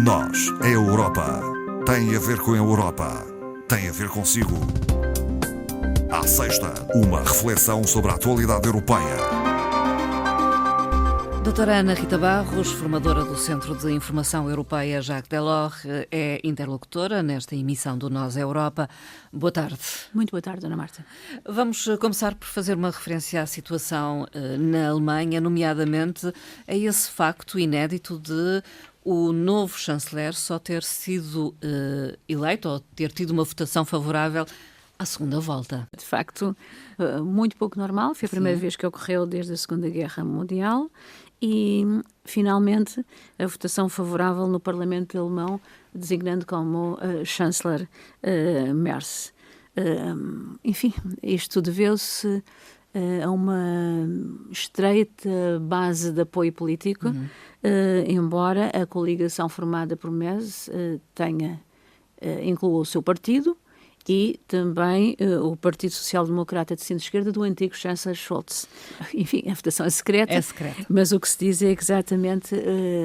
Nós, a Europa, tem a ver com a Europa, tem a ver consigo. À sexta, uma reflexão sobre a atualidade europeia. Doutora Ana Rita Barros, formadora do Centro de Informação Europeia Jacques Delors, é interlocutora nesta emissão do Nós Europa. Boa tarde. Muito boa tarde, Dona Marta. Vamos começar por fazer uma referência à situação na Alemanha, nomeadamente a esse facto inédito de o novo chanceler só ter sido eleito ou ter tido uma votação favorável à segunda volta. De facto, muito pouco normal. Foi a primeira vez que ocorreu desde a Segunda Guerra Mundial e, finalmente, a votação favorável no Parlamento alemão, designando como chanceler Merz. Enfim, isto deveu-se a uma estreita base de apoio político, embora a coligação formada por Merz inclua o seu partido e também o Partido Social Democrata de Centro-Esquerda do antigo chanceler Scholz. Enfim, a votação é secreta, mas o que se diz é que exatamente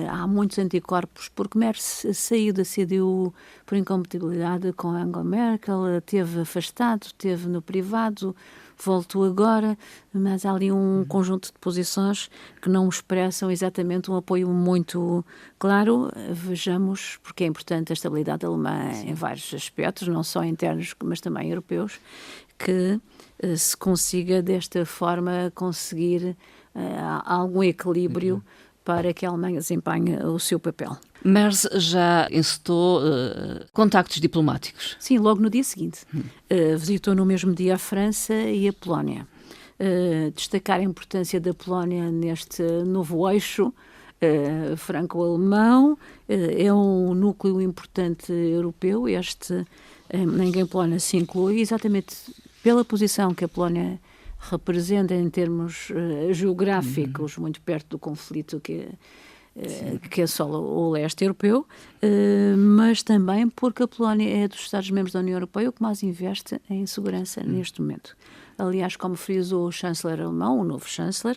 há muitos anticorpos, porque Merz saiu da CDU por incompatibilidade com Angela Merkel, esteve afastado, esteve no privado, voltou agora, mas há ali um conjunto de posições que não expressam exatamente um apoio muito claro. Vejamos, porque é importante a estabilidade alemã em vários aspectos, não só internos, mas também europeus, que se consiga desta forma conseguir algum equilíbrio para que a Alemanha desempenhe o seu papel. Merz já encetou contactos diplomáticos. Sim, logo no dia seguinte. Visitou no mesmo dia a França e a Polónia. Destacar a importância da Polónia neste novo eixo franco-alemão. É um núcleo importante europeu. Ninguém Polónia se inclui, exatamente pela posição que a Polónia representa em termos geográficos, muito perto do conflito que assola o leste europeu, mas também porque a Polónia é dos Estados-membros da União Europeia o que mais investe em segurança neste momento. Aliás, como frisou o chanceler alemão, o novo chanceler,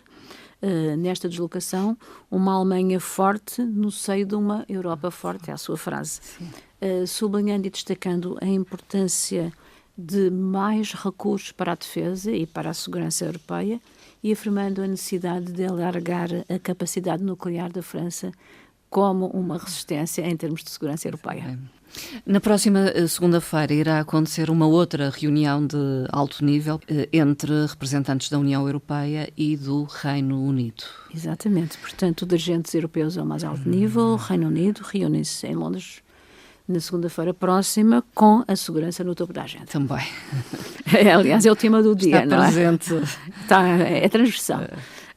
nesta deslocação, uma Alemanha forte no seio de uma Europa forte, é a sua frase. Sublinhando e destacando a importância de mais recursos para a defesa e para a segurança europeia e afirmando a necessidade de alargar a capacidade nuclear da França como uma resistência em termos de segurança europeia. Na próxima segunda-feira irá acontecer uma outra reunião de alto nível entre representantes da União Europeia e do Reino Unido. Exatamente. Portanto, dirigentes europeus ao mais alto nível, o Reino Unido reúne-se em Londres na segunda-feira próxima, com a segurança no topo da agenda. Também. Aliás, é o tema do dia, está presente. É transversal.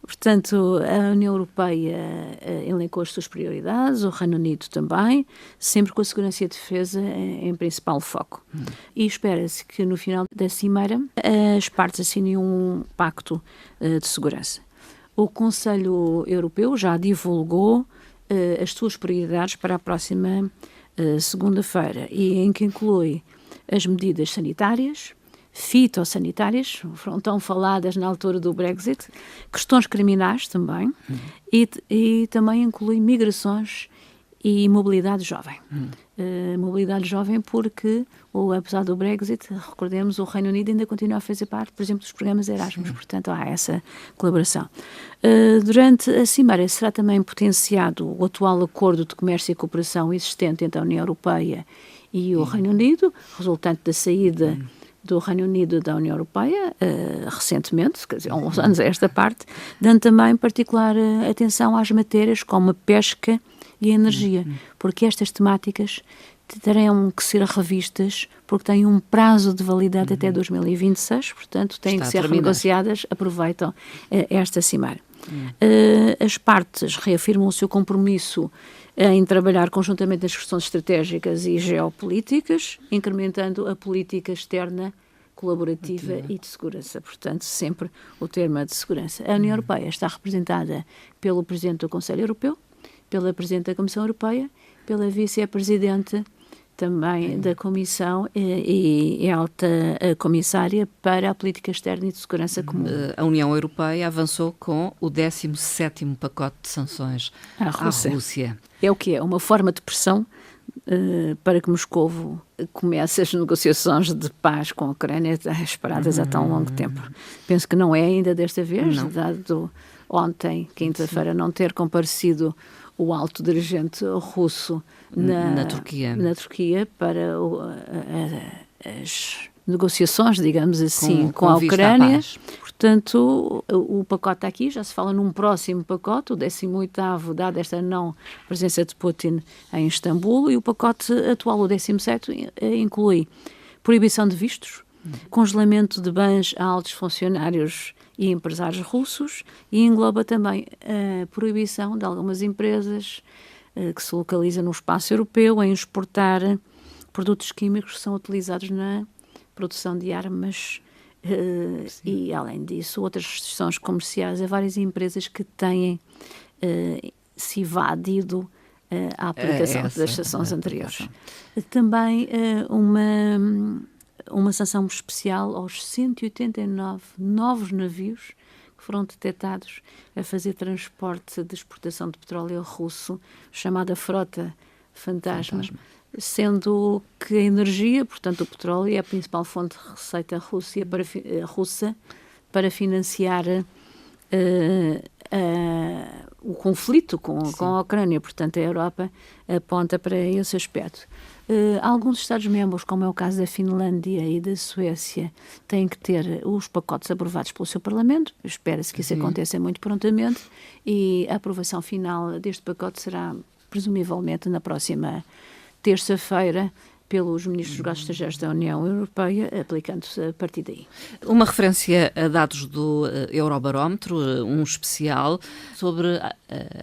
Portanto, a União Europeia elencou as suas prioridades, o Reino Unido também, sempre com a segurança e a defesa em principal foco. E espera-se que no final da cimeira as partes assinem um pacto de segurança. O Conselho Europeu já divulgou as suas prioridades para a próxima segunda-feira, e em que inclui as medidas sanitárias, fitossanitárias, foram tão faladas na altura do Brexit, questões criminais também, e também inclui migrações e mobilidade jovem. Mobilidade jovem porque, apesar do Brexit, recordemos, o Reino Unido ainda continua a fazer parte, por exemplo, dos programas Erasmus, portanto há essa colaboração. Durante a cimeira será também potenciado o atual acordo de comércio e cooperação existente entre a União Europeia e o Reino Unido, resultante da saída do Reino Unido da União Europeia, recentemente, quer dizer, há uns anos a esta parte, dando também particular atenção às matérias como a pesca e a energia, porque estas temáticas terão que ser revistas, porque têm um prazo de validade até 2026, portanto têm que ser renegociadas, aproveitam esta cimeira. As partes reafirmam o seu compromisso em trabalhar conjuntamente nas questões estratégicas e geopolíticas, incrementando a política externa colaborativa e de segurança. Portanto, sempre o tema de segurança. A União Europeia está representada pelo Presidente do Conselho Europeu, pela Presidente da Comissão Europeia, pela Vice-Presidente também da Comissão e alta comissária para a política externa e de segurança comum. A União Europeia avançou com o 17º pacote de sanções à Rússia. É o que é? Uma forma de pressão para que Moscovo comece as negociações de paz com a Ucrânia esperadas há tão longo tempo. Penso que não é ainda desta vez, dado ontem, quinta-feira, não ter comparecido o alto dirigente russo na Turquia para as negociações, digamos assim, com a Ucrânia. Portanto, o pacote está aqui, já se fala num próximo pacote, o 18º, dada esta não presença de Putin em Istambul, e o pacote atual, o 17º, inclui proibição de vistos, congelamento de bens a altos funcionários e empresários russos, e engloba também a proibição de algumas empresas que se localizam no espaço europeu em exportar produtos químicos que são utilizados na produção de armas e, além disso, outras restrições comerciais a várias empresas que têm se evadido a aplicação das sanções anteriores. Também uma sanção especial aos 189 novos navios que foram detectados a fazer transporte de exportação de petróleo russo, chamada Frota Fantasma. Sendo que a energia, portanto o petróleo, é a principal fonte de receita russa para financiar o conflito com a Ucrânia. Portanto, a Europa aponta para esse aspecto. Alguns Estados-membros, como é o caso da Finlândia e da Suécia, têm que ter os pacotes aprovados pelo seu Parlamento. Espera-se que isso aconteça muito prontamente e a aprovação final deste pacote será, presumivelmente, na próxima terça-feira, pelos ministros dos negócios estrangeiros da União Europeia, aplicando-se a partir daí. Uma referência a dados do Eurobarómetro, um especial sobre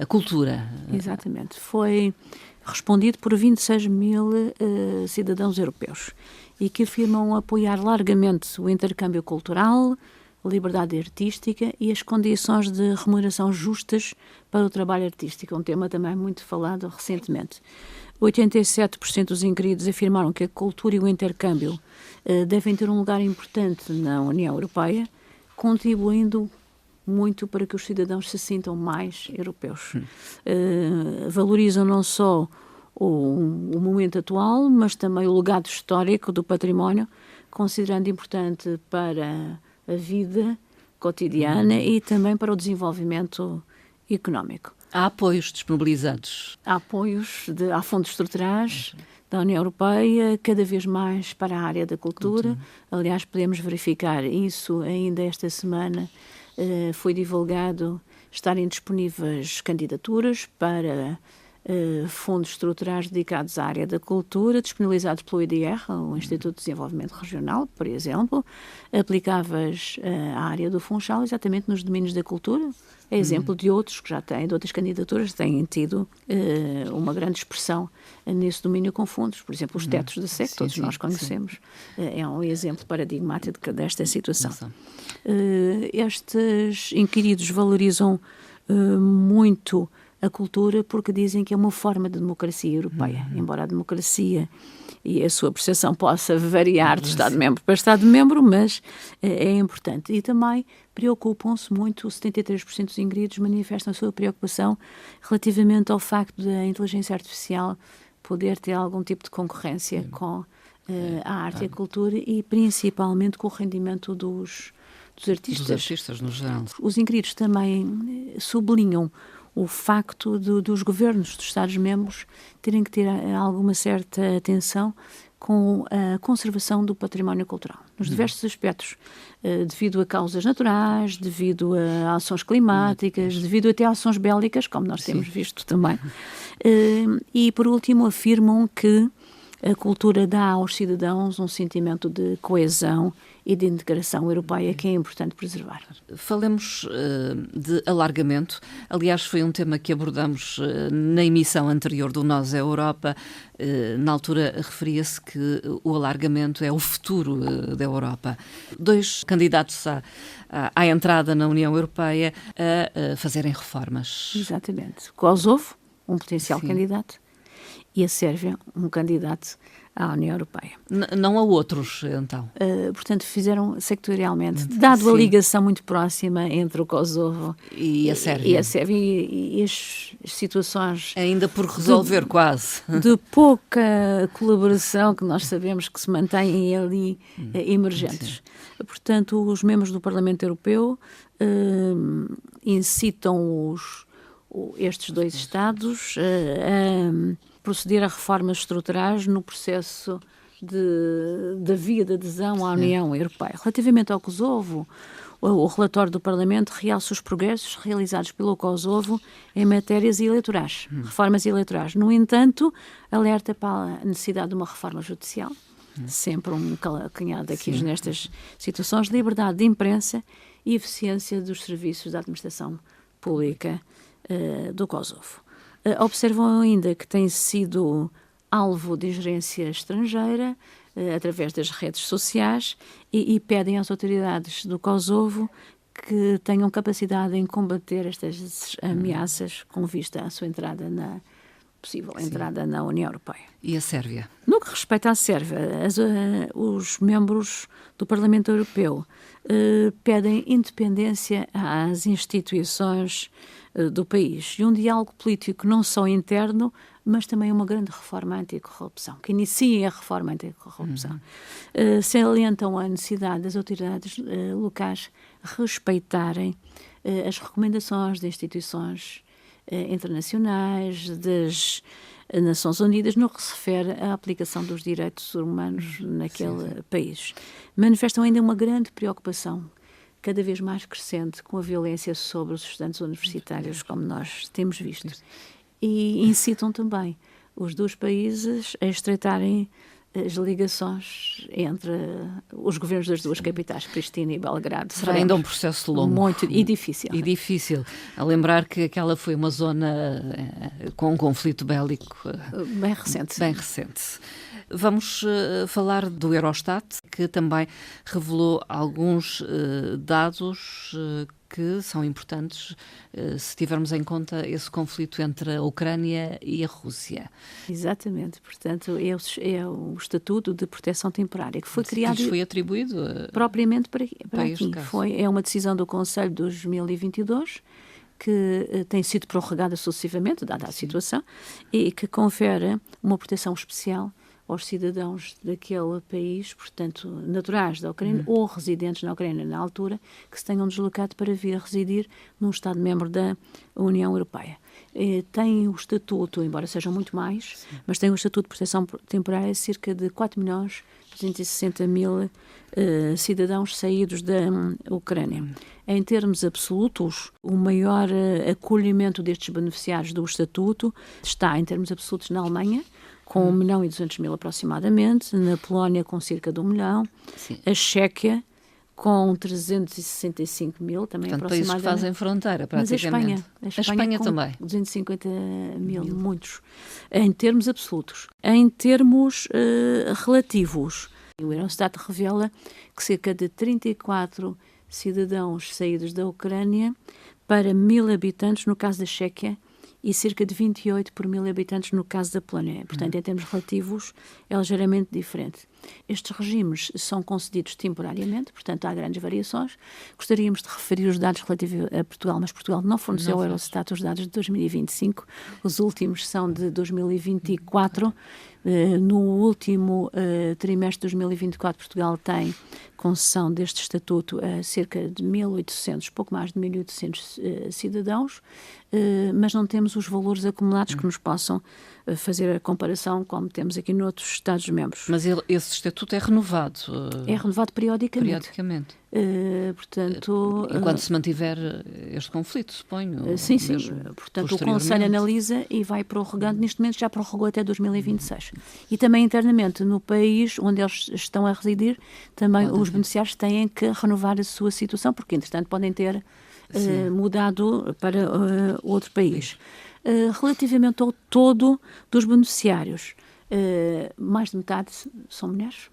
a cultura. Exatamente. Foi respondido por 26 mil cidadãos europeus e que afirmam apoiar largamente o intercâmbio cultural, a liberdade artística e as condições de remuneração justas para o trabalho artístico, um tema também muito falado recentemente. 87% dos inquiridos afirmaram que a cultura e o intercâmbio devem ter um lugar importante na União Europeia, contribuindo muito para que os cidadãos se sintam mais europeus. Valorizam não só o momento atual, mas também o legado histórico do património, considerando importante para a vida cotidiana e também para o desenvolvimento económico. Há apoios disponibilizados? Há apoios, há fundos estruturais da União Europeia, cada vez mais para a área da cultura. Aliás, podemos verificar isso ainda esta semana. Foi divulgado estarem disponíveis candidaturas para fundos estruturais dedicados à área da cultura, disponibilizados pelo IDR, o Instituto de Desenvolvimento Regional, por exemplo, aplicáveis à área do Funchal, exatamente nos domínios da cultura. É exemplo de outros que já têm, de outras candidaturas que têm tido uma grande expressão nesse domínio com fundos. Por exemplo, os tetos da SEC, todos nós conhecemos. É um exemplo paradigmático desta situação. Estes inquiridos valorizam muito a cultura porque dizem que é uma forma de democracia europeia, embora a democracia e a sua percepção possa variar de Estado-membro para Estado-membro, mas é importante. E também preocupam-se muito, 73% dos inquiridos manifestam a sua preocupação relativamente ao facto da inteligência artificial poder ter algum tipo de concorrência com a arte e a cultura e principalmente com o rendimento dos artistas. Dos artistas, no geral. Os inquiridos também sublinham o facto dos governos dos Estados-membros terem que ter alguma certa atenção com a conservação do património cultural, nos diversos aspectos, devido a causas naturais, devido a ações climáticas, devido até a ações bélicas, como nós temos visto também. E, por último, afirmam que a cultura dá aos cidadãos um sentimento de coesão e de integração europeia que é importante preservar. Falemos de alargamento. Aliás, foi um tema que abordamos na emissão anterior do Nós é Europa. Na altura referia-se que o alargamento é o futuro da Europa. 2 candidatos à entrada na União Europeia a fazerem reformas. Exatamente. Kosovo, um potencial candidato, e a Sérvia, um candidato à União Europeia. Não a outros, então? Portanto, fizeram sectorialmente, dado a ligação muito próxima entre o Kosovo e a Sérvia. E as situações... Ainda por resolver, quase. De pouca colaboração que nós sabemos que se mantêm ali emergentes. Sim. Portanto, os membros do Parlamento Europeu incitam estes dois Estados a proceder a reformas estruturais no processo da via de adesão à União Europeia. Relativamente ao Kosovo, o relatório do Parlamento realça os progressos realizados pelo Kosovo em matérias eleitorais, reformas eleitorais. No entanto, alerta para a necessidade de uma reforma judicial, sempre um calcanhar daquilo nestas situações, liberdade de imprensa e eficiência dos serviços da administração pública do Kosovo. Observam ainda que tem sido alvo de ingerência estrangeira através das redes sociais e pedem às autoridades do Kosovo que tenham capacidade em combater estas ameaças com vista à sua entrada possível entrada na União Europeia. E a Sérvia? No que respeita à Sérvia, os membros do Parlamento Europeu pedem independência às instituições do país e um diálogo político não só interno, mas também uma grande reforma anticorrupção, que inicie a reforma anticorrupção. Salientam a necessidade das autoridades locais respeitarem as recomendações de instituições internacionais, das Nações Unidas, no que se refere à aplicação dos direitos humanos naquele país. Manifestam ainda uma grande preocupação, cada vez mais crescente, com a violência sobre os estudantes universitários, como nós temos visto. E incitam também os dois países a estreitarem as ligações entre os governos das duas capitais, Pristina e Belgrado. Será ainda um processo longo. Muito, e difícil. E difícil. A lembrar que aquela foi uma zona com um conflito bélico bem recente. Bem recente. Vamos falar do Eurostat, que também revelou alguns dados que são importantes se tivermos em conta esse conflito entre a Ucrânia e a Rússia. Exatamente. Portanto, é o Estatuto de Proteção Temporária, que foi criado... Que foi atribuído propriamente para aqui. Caso. É uma decisão do Conselho de 2022, que tem sido prorrogada sucessivamente, dada a situação, e que confere uma proteção especial aos cidadãos daquele país, portanto, naturais da Ucrânia ou residentes na Ucrânia na altura, que se tenham deslocado para vir a residir num Estado-membro da União Europeia. Tem o estatuto, embora sejam muito mais, mas tem o estatuto de proteção temporária cerca de 4.260.000 cidadãos saídos da Ucrânia. Em termos absolutos, o maior acolhimento destes beneficiários do estatuto está, em termos absolutos, na Alemanha, com 1.200.000 aproximadamente, na Polónia com cerca de 1 milhão, a Chequia com 365.000, também portanto, aproximadamente. países que fazem fronteira, praticamente. Mas a Espanha com também. 250.000, muitos, em termos absolutos. Em termos relativos, o Eurostat revela que cerca de 34 cidadãos saídos da Ucrânia para 1.000 habitantes no caso da Chequia, e cerca de 28 por 1.000 habitantes no caso da Polónia. Portanto, em termos relativos, é ligeiramente diferente. Estes regimes são concedidos temporariamente, portanto, há grandes variações. Gostaríamos de referir os dados relativos a Portugal, mas Portugal não forneceu ao Eurostat os dados de 2025. Os últimos são de 2024. No último trimestre de 2024, Portugal tem concessão deste estatuto a cerca de 1.800, pouco mais de 1.800 cidadãos, mas não temos os valores acumulados que nos possam fazer a comparação como temos aqui noutros Estados-membros. Mas esse estatuto é renovado? É renovado periodicamente. Portanto, enquanto se mantiver este conflito, suponho. Sim. Portanto, o Conselho analisa e vai prorrogando. Neste momento já prorrogou até 2026. E também internamente no país onde eles estão a residir, também os beneficiários têm que renovar a sua situação, porque entretanto podem ter mudado para outro país. Relativamente ao todo dos beneficiários, mais de metade são mulheres.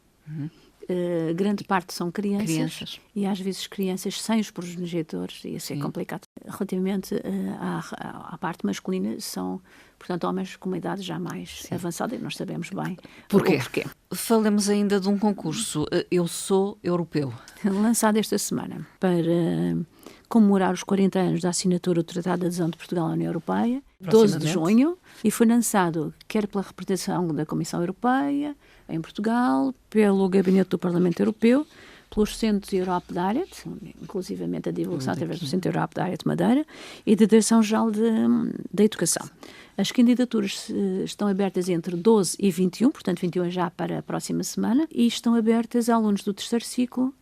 grande parte são Crianças. e às vezes crianças sem os progenitores, e isso é complicado. Relativamente à parte masculina, são, portanto, homens com uma idade já mais avançada, e nós sabemos bem Porquê? o porquê. Falemos ainda de um concurso, Eu Sou Europeu. Lançado esta semana para comemorar os 40 anos da assinatura do Tratado de Adesão de Portugal à União Europeia, 12 de junho, e foi lançado quer pela representação da Comissão Europeia em Portugal, pelo Gabinete do Parlamento Europeu, pelos Centros Europe Direct, inclusivamente a divulgação através do Centro Europe Direct Madeira, e da Direção-Geral da Educação. As candidaturas estão abertas entre 12 e 21, portanto 21 já para a próxima semana, e estão abertas a alunos do terceiro ciclo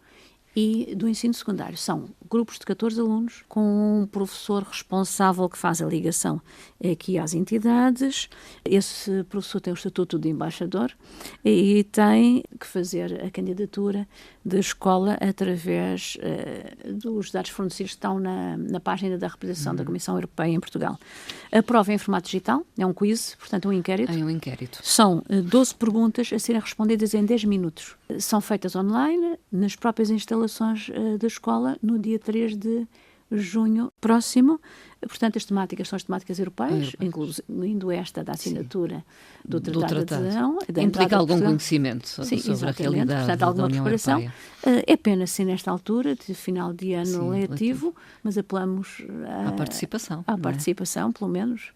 e do ensino secundário. São grupos de 14 alunos, com um professor responsável que faz a ligação aqui às entidades. Esse professor tem o estatuto de embaixador e tem que fazer a candidatura da escola através dos dados fornecidos que estão na página da representação da Comissão Europeia em Portugal. A prova é em formato digital, é um quiz, portanto um inquérito. É um inquérito. São 12 perguntas a serem respondidas em 10 minutos. São feitas online, nas próprias instalações da escola, no dia 3 de junho próximo. Portanto, as temáticas são as temáticas europeias, incluindo esta da assinatura do Tratado de Adesão. Implica algum conhecimento sobre a realidade portanto, da alguma União preparação. Europeia. É pena ser nesta altura, de final de ano letivo, mas apelamos à participação. À participação, pelo menos.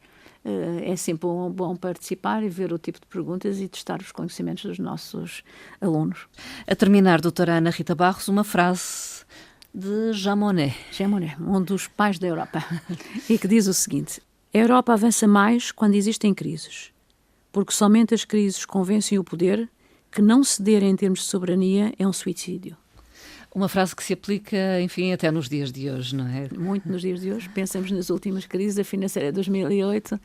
É sempre bom participar e ver o tipo de perguntas e testar os conhecimentos dos nossos alunos. A terminar, doutora Ana Rita Barros, uma frase de Jean Monnet. Jean Monnet, um dos pais da Europa, e que diz o seguinte: a Europa avança mais quando existem crises, porque somente as crises convencem o poder que não ceder em termos de soberania é um suicídio. Uma frase que se aplica, enfim, até nos dias de hoje, não é? Muito nos dias de hoje. Pensamos nas últimas crises, a financeira de 2008,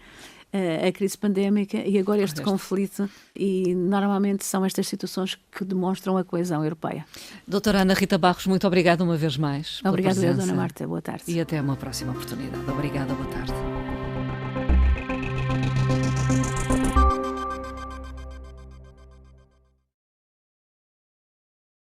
a crise pandémica e agora este conflito. E normalmente são estas situações que demonstram a coesão europeia. Doutora Ana Rita Barros, muito obrigada uma vez mais. Obrigada, Dona Marta. Boa tarde. E até uma próxima oportunidade. Obrigada, boa tarde.